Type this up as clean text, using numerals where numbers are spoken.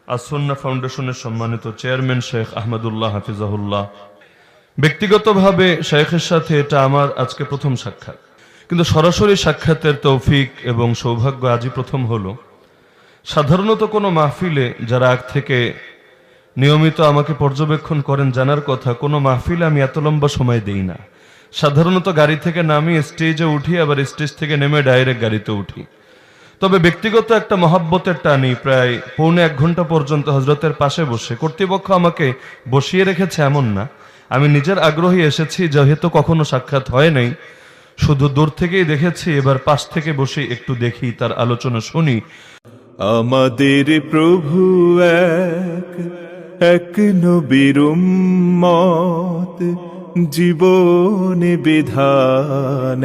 আসুন্নাহ ফাউন্ডেশনের সম্মানিত চেয়ারম্যান শেখ আহমদুল্লাহ হাফিজাহুল্লাহ। ব্যক্তিগতভাবে শেখের সাথে এটা আমার আজকে প্রথম সাক্ষাৎ, কিন্তু সরাসরি সাক্ষাতের তৌফিক এবং সৌভাগ্য আজই প্রথম হলো। সাধারণত কোনো মাহফিলে যারা আগ থেকে নিয়মিত আমাকে পর্যবেক্ষণ করেন জানার কথা, কোনো মাহফিলে আমি এত লম্বা সময় দেই না। সাধারণত গাড়ি থেকে নামি স্টেজে উঠি, আবার স্টেজ থেকে নেমে ডাইরেক্ট গাড়িতে উঠি। তবে ব্যক্তিগত একটা মহাব্বতের টানি প্রায় পৌনে 1 ঘন্টা পর্যন্ত হজরতের পাশে বসে, কর্তৃপক্ষ আমাকে বসিয়ে রেখেছে এমন না, আমি নিজের আগ্রহে এসেছি, যেহেতু কখনো সাক্ষাৎ হয় নাই, শুধু দূর থেকেই দেখেছি, এবার পাশ থেকে বসে একটু দেখি, তার আলোচনা শুনি। আমাদের প্রভু এক নবীর উম্মত, জীবন বিধান